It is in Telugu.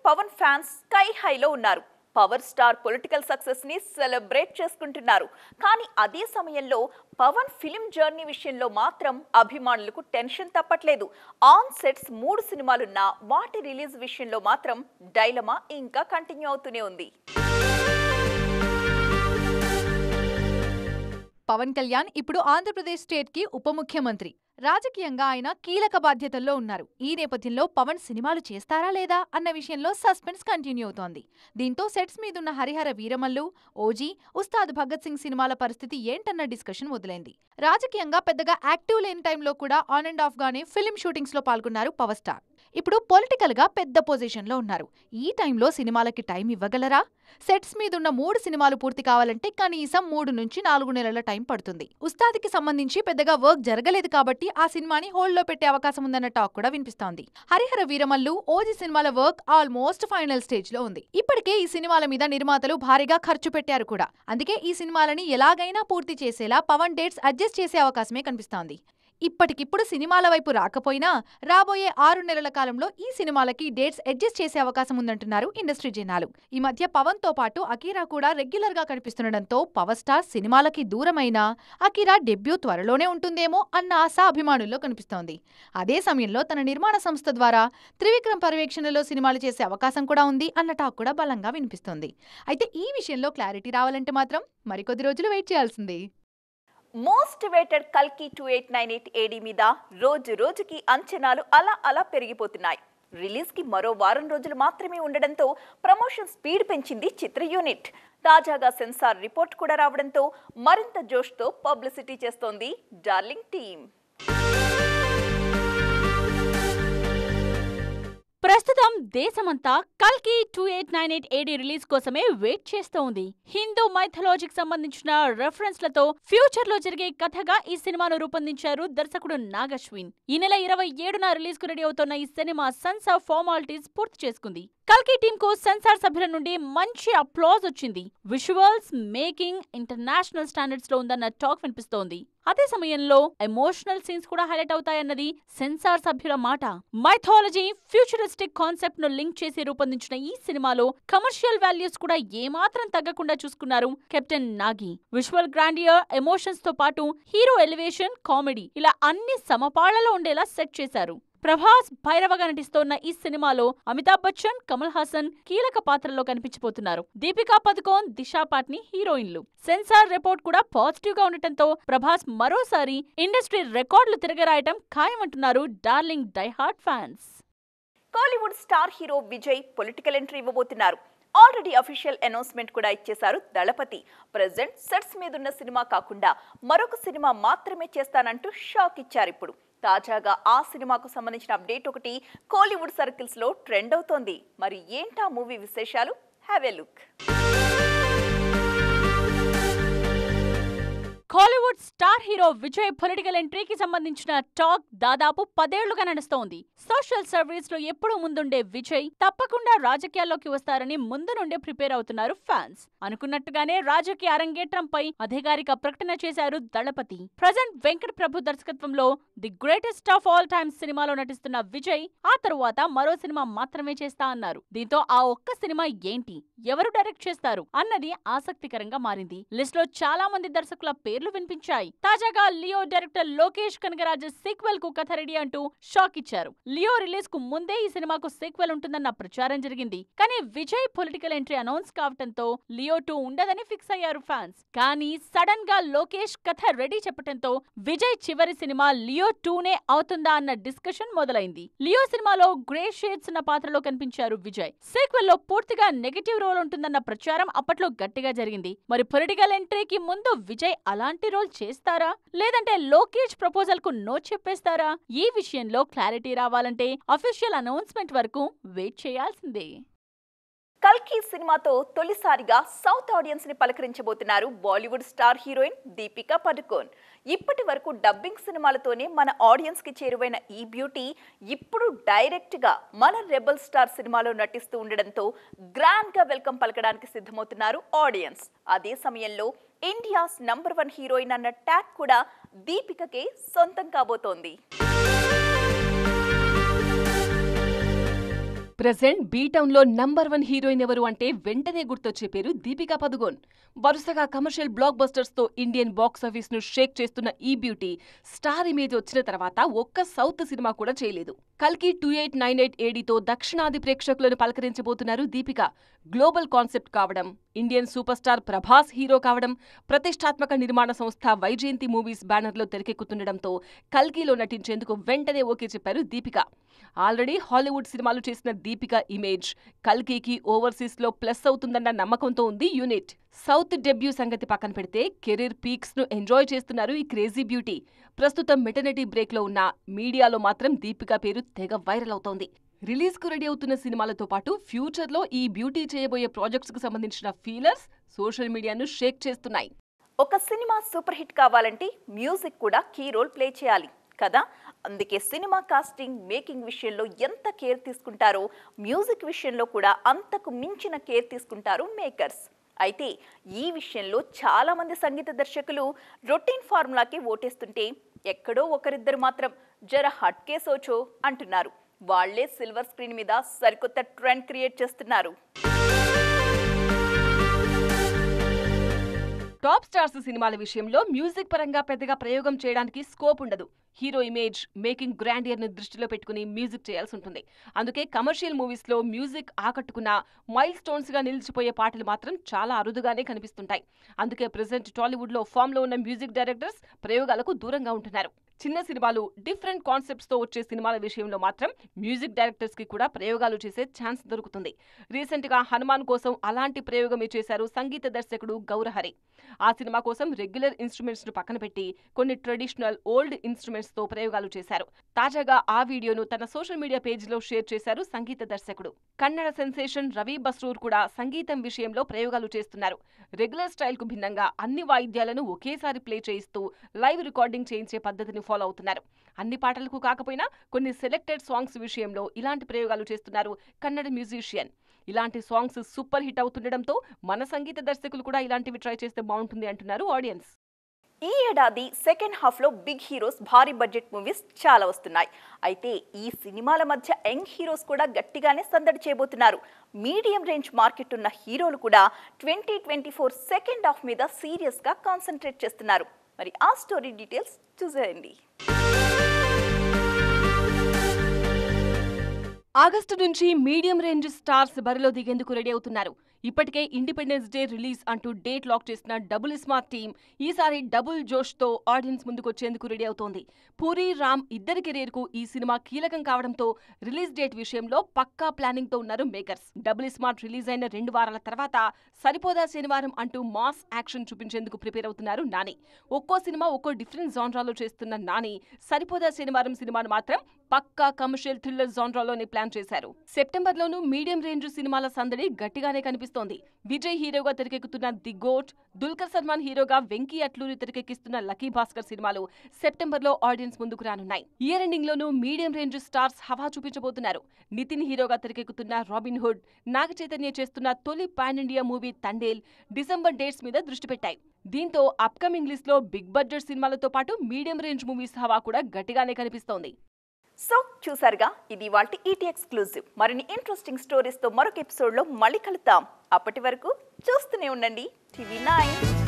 పవన్ ఫ్యాన్స్ స్కై హైలో ఉన్నారు. పవర్ స్టార్ పొలిటికల్ సక్సెస్ ని సెలబ్రేట్ చేసుకుంటున్నారు. కానీ అదే సమయంలో పవన్ ఫిలిం జర్నీ విషయంలో మాత్రం అభిమానులకు టెన్షన్ తప్పట్లేదు. ఆన్ సెట్స్ 3 సినిమాలున్నా వాటి రిలీజ్ విషయంలో మాత్రం డైలమా ఇంకా కంటిన్యూ అవుతూనే ఉంది. పవన్ కళ్యాణ్ ఇప్పుడు ఆంధ్రప్రదేశ్ స్టేట్ కి ఉప ముఖ్యమంత్రి. రాజకీయంగా ఆయన కీలక బాధ్యతల్లో ఉన్నారు. ఈ నేపథ్యంలో పవన్ సినిమాలు చేస్తారా లేదా అన్న విషయంలో సస్పెన్స్ కంటిన్యూ అవుతోంది. దీంతో సెట్స్ మీదున్న హరిహర వీరమల్లు, ఓజీ, ఉస్తాద్ భగత్ సింగ్ సినిమాల పరిస్థితి ఏంటన్న డిస్కషన్ మొదలైంది. రాజకీయంగా పెద్దగా యాక్టివ్ లేని టైంలో కూడా ఆన్ అండ్ ఆఫ్ గానే ఫిలిం షూటింగ్స్ లో పాల్గొన్నారు పవర్ స్టార్. ఇప్పుడు పొలిటికల్ గా పెద్ద పొజిషన్ లో ఉన్నారు. ఈ టైంలో సినిమాలకి టైం ఇవ్వగలరా? సెట్స్ మీదున్న 3 సినిమాలు పూర్తి కావాలంటే కనీసం 3 నుంచి 4 నెలల టైం పడుతుంది. ఉస్తాద్కి సంబంధించి పెద్దగా వర్క్ జరగలేదు కాబట్టి ఆ సినిమాని హోల్డ్ లో పెట్టే అవకాశం ఉందన్న టాక్ కూడా వినిపిస్తోంది. హరిహర వీరమల్లు, ఓజీ సినిమాల వర్క్ ఆల్మోస్ట్ ఫైనల్ స్టేజ్ లో ఉంది. ఇప్పటికే ఈ సినిమాల మీద నిర్మాతలు భారీగా ఖర్చు పెట్టారు కూడా. అందుకే ఈ సినిమాలని ఎలాగైనా పూర్తి చేసేలా పవన్ డేట్స్ అడ్జస్ట్ చేసే అవకాశమే కనిపిస్తోంది. ఇప్పటికిప్పుడు సినిమాల వైపు రాకపోయినా రాబోయే 6 నెలల కాలంలో ఈ సినిమాలకి డేట్స్ అడ్జస్ట్ చేసే అవకాశం ఉందంటున్నారు ఇండస్ట్రీ జనాలు. ఈ మధ్య పవన్ తో పాటు అకీరా కూడా రెగ్యులర్ గా కనిపిస్తుండటంతో పవర్ స్టార్ సినిమాలకి దూరమైనా అకీరా డెబ్యూ త్వరలోనే ఉంటుందేమో అన్న ఆశ అభిమానుల్లో కనిపిస్తోంది. అదే సమయంలో తన నిర్మాణ సంస్థ ద్వారా త్రివిక్రమ్ పర్యవేక్షణలో సినిమాలు చేసే అవకాశం కూడా ఉంది అన్న టాక్ కూడా బలంగా వినిపిస్తోంది. అయితే ఈ విషయంలో క్లారిటీ రావాలంటే మాత్రం మరికొద్ది రోజులు వెయిట్ చేయాల్సింది. మోస్ట్ వేటెడ్ కల్కి 2898 AD మీద రోజు రోజుకి అంచనాలు అలా పెరిగిపోతున్నాయి. రిలీజ్ కి మరో వారం రోజులు మాత్రమే ఉండడంతో ప్రమోషన్ స్పీడ్ పెంచింది చిత్ర యూనిట్. తాజాగా సెన్సార్ రిపోర్ట్ కూడా రావడంతో మరింత జోష్తో పబ్లిసిటీ చేస్తోంది డార్లింగ్ టీమ్. ప్రస్తుతం దేశమంతా కల్కి 2898 AD రిలీజ్ కోసమే వెయిట్ చేస్తూ ఉంది. హిందూ మైథాలజీకి సంబంధించిన రెఫరెన్స్లతో ఫ్యూచర్ లో జరిగే కథగా ఈ సినిమాను రూపొందించారు దర్శకుడు నాగ్ అశ్విన్. ఈ నెల 27న రిలీజ్ కు రెడీ అవుతున్న ఈ సినిమా సెన్సార్ ఫార్మాలిటీస్ పూర్తి చేసుకుంది. కల్కి టీమ్ కు సెన్సార్ సభ్యుల నుండి మంచి అప్లాజ్ వచ్చింది. విజువల్స్, మేకింగ్ ఇంటర్నేషనల్ స్టాండర్డ్స్ లో ఉందన్న టాక్ వినిపిస్తోంది. అదే సమయంలో ఎమోషనల్ సీన్స్ కూడా హైలైట్ అవుతాయన్నది సెన్సార్ సభ్యుల మాట. మైథాలజీ, ఫ్యూచరిస్టిక్ కాన్సెప్ట్ ను లింక్ చేసి రూపొందించిన ఈ సినిమాలో కమర్షియల్ వాల్యూస్ కూడా ఏమాత్రం తగ్గకుండా చూసుకున్నారు captain Nagi. Visual grandeur, emotions తో పాటు హీరో ఎలివేషన్, కామెడీ ఇలా అన్ని సమపాళ్లలో ఉండేలా సెట్ చేశారు. ప్రభాస్ భైరవగా నటిస్తోన్న ఈ సినిమాలో అమితాబ్ బచ్చన్, కమల్ హాసన్ కీలక పాత్రల్లో కనిపించబోతున్నారు. దీపికా పదుకోన్, దిశా పాట్నీ హీరోయిన్లు. సెన్సార్ రిపోర్ట్ కూడా పాజిటివ్ గా ఉండటంతో ప్రభాస్ మరోసారి ఇండస్ట్రీ రికార్డులు తిరగరాయటం ఖాయమంటున్నారు darling diehard fans. Kollywood star hero Vijay political entry ఇవ్వబోతున్నారు. ఆల్రెడీ అఫీషియల్ అనౌన్స్మెంట్ కూడా ఇచ్చేశారు దళపతి. ప్రెజెంట్ సెట్స్ మీదున్న సినిమా కాకుండా మరొక సినిమా మాత్రమే చేస్తానంటూ షాక్ ఇచ్చారు. ఇప్పుడు తాజాగా ఆ సినిమాకు సంబంధించిన అప్డేట్ ఒకటి కోలీవుడ్ సర్కిల్స్ లో ట్రెండ్ అవుతోంది. మరి ఏంటా మూవీ విశేషాలు? Have a look. Kollywood star hero Vijay political ఎంట్రీకి సంబంధించిన టాక్ దాదాపు 10 ఏళ్లుగా నడుస్తోంది. సోషల్ సర్వీస్ లో ఎప్పుడూ ముందుండే విజయ్ తప్పకుండా రాజకీయాల్లోకి వస్తారని ముందు నుండే ప్రిపేర్ అవుతున్నారు ఫ్యాన్స్. అనుకున్నట్టుగానే రాజకీయ అరంగేట్రంపై అధికారిక ప్రకటన చేశారు దళపతి. ప్రజెంట్ వెంకట్ ప్రభు దర్శకత్వంలో the greatest of all times సినిమాలో నటిస్తున్న విజయ్ ఆ తరువాత మరో సినిమా మాత్రమే చేస్తా అన్నారు. దీంతో ఆ ఒక్క సినిమా ఏంటి, ఎవరు డైరెక్ట్ చేస్తారు అన్నది ఆసక్తికరంగా మారింది. లిస్ట్ లో చాలా మంది దర్శకుల పేర్లు వినిపించాయి. తాజాగా Leo director Lokesh Kanagaraj sequel కు కథ రెడీ అంటూ షాక్ ఇచ్చారు. లియో రిలీజ్ కు ముందే ఈ సినిమాకు సీక్వెల్ ఉంటుందన్న ప్రచారం జరిగింది. కానీ విజయ్ పొలిటికల్ ఎంట్రీ అనౌన్స్ కావటంతో లియో 2 ఉండదని ఫిక్స్ అయ్యారు ఫ్యాన్స్. కానీ సడన్ గా లోకేష్ కథ రెడీ చెప్పటంతో విజయ్ చివరి సినిమా లియో 2నే అవుతుందా అన్న డిస్కషన్ మొదలైంది. లియో సినిమాలో గ్రే షేడ్స్ ఉన్న పాత్రలో కనిపించారు విజయ్. సీక్వెల్ లో పూర్తిగా నెగటివ్ రోల్ ఉంటుందన్న ప్రచారం అప్పట్లో గట్టిగా జరిగింది. మరి పొలిటికల్ ఎంట్రీకి ముందు విజయ్ అలాంటి రోల్ చేస్తారా, లేదంటే లోకేష్ ప్రపోజల్ కు నో చెప్పేస్తారా? ఈ విషయంలో క్లారిటీ రావాలంటే అఫీషియల్ అనౌన్స్మెంట్ వరకు వెయిట్ చేయాల్సిందే. కల్కి సినిమాతో తొలిసారిగా సౌత్ ఆడియన్స్ ని పలకరించబోతున్నారు బాలీవుడ్ స్టార్ హీరోయిన్ దీపికా పదుకోన్. ఇప్పటి వరకు డబ్బింగ్ సినిమాలతోనే మన ఆడియన్స్ కి చేరువైన ఈ బ్యూటీ ఇప్పుడు డైరెక్ట్ గా మన రెబల్ స్టార్ సినిమాలో నటిస్తూ ఉండడంతో గ్రాండ్ గా వెల్కమ్ పలకడానికి సిద్ధమవుతున్నారు ఆడియన్స్. అదే సమయంలో ఇండియాస్ నంబర్ 1 హీరోయిన్ అన్న ట్యాగ్ కూడా దీపికకే సొంతం కాబోతోంది. ప్రెజెంట్ బీటౌన్ లో నంబర్ 1 హీరోయిన్ ఎవరు అంటే వెంటనే గుర్తొచ్చే పేరు దీపికా పదుకోన్. వరుసగా కమర్షియల్ బ్లాక్ బస్టర్స్ తో ఇండియన్ బాక్స్ ఆఫీస్ ను షేక్ చేస్తున్న ఈ బ్యూటీ స్టార్ ఇమేజ్ వచ్చిన తర్వాత ఒక్క సౌత్ సినిమా కూడా చేయలేదు. కల్కి 2898 ఏడీతో దక్షిణాది ప్రేక్షకులను పలకరించబోతున్నారు దీపిక. గ్లోబల్ కాన్సెప్ట్ కావడం, Indian super star Prabhas hero కావడం, ప్రతిష్టాత్మక నిర్మాణ సంస్థ వైజయంతి మూవీస్ బ్యానర్లో తెరకెక్కుతుండటంతో కల్కిలో నటించేందుకు వెంటనే ఓకే చెప్పారు దీపిక. ఆల్రెడీ హాలీవుడ్ సినిమాలు చేసిన దీపిక ఇమేజ్ కల్కికి ఓవర్సీస్ లో ప్లస్ అవుతుందన్న నమ్మకంతో ఉంది యూనిట్. సౌత్ డెబ్యూ సంగతి పక్కన పెడితే కెరీర్ పీక్స్ ను ఎంజాయ్ చేస్తున్నారు ఈ క్రేజీ బ్యూటీ. ప్రస్తుతం మెటర్నిటీ బ్రేక్ లో ఉన్న మీడియాలో మాత్రం దీపిక పేరు తెగ వైరల్ అవుతోంది. రిలీజ్ కు రెడీ అవుతున్న సినిమాలతో పాటు ఫ్యూచర్ లో ఈ బ్యూటీ చేయబోయే ప్రాజెక్ట్స్ కు సంబంధించిన ఫీలర్స్ సోషల్ మీడియాను షేక్ చేస్తున్నాయి. ఒక సినిమా సూపర్ హిట్ కావాలంటే మ్యూజిక్ కూడా కీ రోల్ ప్లే చేయాలి కదా. అందుకే సినిమా కాస్టింగ్, మేకింగ్ విషయంలో ఎంత కేర్ తీసుకుంటారో మ్యూజిక్ విషయంలో కూడా అంతకు మించిన కేర్ తీసుకుంటారు మేకర్స్. అయితే ఈ విషయంలో చాలా మంది సంగీత దర్శకులు రొటీన్ ఫార్ములాకి ఓటేస్తుంటే ఎక్కడో ఒకరిద్దరు మాత్రం జర హట్కే సోచో అంటున్నారు. వాళ్లే సిల్వర్ స్క్రీన్ మీద సరికొత్త ట్రెండ్ క్రియేట్ చేస్తున్నారు. టాప్ స్టార్స్ సినిమాల విషయంలో మ్యూజిక్ పరంగా పెద్దగా ప్రయోగం చేయడానికి స్కోప్ ఉండదు. హీరో ఇమేజ్, మేకింగ్ గ్రాండియర్ ని దృష్టిలో పెట్టుకుని మ్యూజిక్ చేయాల్సి ఉంటుంది. అందుకే కమర్షియల్ మూవీస్ లో మ్యూజిక్ ఆకట్టుకున్న మైల్ స్టోన్స్ గా నిలిచిపోయే పాటలు మాత్రం చాలా అరుదుగానే కనిపిస్తుంటాయి. అందుకే ప్రెజెంట్ టాలీవుడ్ లో ఫామ్ లో ఉన్న మ్యూజిక్ డైరెక్టర్స్ ప్రయోగాలకు దూరంగా ఉంటున్నారు. చిన్న సినిమాలు, డిఫరెంట్ కాన్సెప్ట్స్ తో వచ్చే సినిమాల విషయంలో మాత్రం మ్యూజిక్ డైరెక్టర్స్ కి కూడా ప్రయోగాలు చేసే ఛాన్స్ దొరుకుతుంది. రీసెంట్ గా హనుమాన్ కోసం అలాంటి ప్రయోగమే చేశారు సంగీత దర్శకుడు గౌరహరి. ఆ సినిమా కోసం రెగ్యులర్ ఇన్స్ట్రుమెంట్స్ ను పక్కన పెట్టి కొన్ని ట్రెడిషనల్ ఓల్డ్ ఇన్స్ట్రుమెంట్స్ తో ప్రయోగాలు చేశారు. తాజాగా ఆ వీడియోను తన సోషల్ మీడియా పేజ్ లో షేర్ చేశారు సంగీత దర్శకుడు. కన్నడ సెన్సేషన్ రవి బస్రూర్ కూడా సంగీతం విషయంలో ప్రయోగాలు చేస్తున్నారు. రెగ్యులర్ స్టైల్ కు భిన్నంగా అన్ని వాయిద్యాలను ఒకేసారి ప్లే చేయిస్తూ లైవ్ రికార్డింగ్ చేయించే పద్ధతిని ఫాలో అవుతున్నారు. అన్ని పాటలకు కాకపోయినా కొన్ని సెలెక్టెడ్ సాంగ్స్ విషయంలో ఇలాంటి ప్రయోగాలు చేస్తున్నారు కన్నడ మ్యూజిషియన్. ఇలాంటి సాంగ్స్ సూపర్ హిట్ అవుతుండటంతో మన సంగీత దర్శకులు కూడా ఇలాంటివి ట్రై చేస్తే బాగుంటుంది అంటున్నారు ఆడియన్స్. ఈ ఏడాది సెకండ్ హాఫ్ లో బిగ్ హీరోస్, భారీ బడ్జెట్ మూవీస్ చాలా వస్తున్నాయి. అయితే ఈ సినిమాల మధ్య యంగ్ హీరోస్ కూడా గట్టిగానే సందడి చేయబోతున్నారు. మీడియం రేంజ్ మార్కెట్ ఉన్న హీరోలు కూడా 2024 సెకండ్ హాఫ్ మీద సీరియస్ గా కాన్సన్ట్రేట్ చేస్తున్నారు. మరి ఆ స్టోరీ డీటెయిల్స్ చూసేయండి. ఆగస్టు నుంచి మీడియం రేంజ్ స్టార్స్ బరిలో దిగేందుకు రెడీ అవుతున్నారు. ఇప్పటికే ఇండిపెండెన్స్ డే రిలీజ్ అంటూ డేట్ లాక్ చేసిన డబుల్ స్మార్ట్ టీమ్ ఈసారి డబుల్ జోష్ తో ఆడియన్స్ ముందుకొచ్చేందుకు రెడీ అవుతోంది. పూరి, రామ్ ఇద్దరి కెరీర్ కు ఈ సినిమా కీలకం కావడంతో రిలీజ్ డేట్ విషయంలో పక్కా ప్లానింగ్ తో ఉన్నారు మేకర్స్. డబుల్ స్మార్ట్ రిలీజ్ అయిన 2 వారాల తర్వాత సరిపోదా శనివారం అంటూ మాస్ యాక్షన్ చూపించేందుకు ప్రిపేర్ అవుతున్నారు నాని. ఒక్కో సినిమా ఒక్కో డిఫరెంట్ జాన్రాలో చేస్తున్న నాని సరిపోదా శనివారం సినిమాను మాత్రం పక్కా కమర్షియల్ థ్రిల్లర్ జాన్రాలోనే ప్లాన్ చేశారు. సెప్టెంబర్ లోనూ మీడియం రేంజ్ సినిమాల సందడి గట్టిగానే కనిపిస్తోంది. విజయ్ హీరోగా తెరకెక్కుతున్న ది గోట్, దుల్కర్ సల్మాన్ హీరోగా వెంకీ అట్లూరి తెరకెక్కిస్తున్న లక్కీ భాస్కర్ సినిమాలు సెప్టెంబర్ లో ఆడియన్స్ ముందుకు రానున్నాయి. ఇయర్ ఎండింగ్ లోనూ మీడియం రేంజ్ స్టార్స్ హవా చూపించబోతున్నారు. నితిన్ హీరోగా తెరకెక్కుతున్న రాబిన్ హుడ్, నాగ చైతన్య చేస్తున్న తొలి pan India movie Thandel December dates మీద దృష్టి పెట్టాయి. దీంతో అప్కమింగ్ లిస్ట్ లో బిగ్ బడ్జెట్ సినిమాలతో పాటు మీడియం రేంజ్ మూవీస్ హవా కూడా గట్టిగానే కనిపిస్తోంది. సో చూసారుగా, ఇది వాటి ఈటీ ఎక్స్క్లూజివ్. మరిన్ని ఇంట్రెస్టింగ్ స్టోరీస్ తో మరొక ఎపిసోడ్ లో మళ్ళీ కలుద్దాం. అప్పటి వరకు చూస్తూనే ఉండండి టీవీ 9.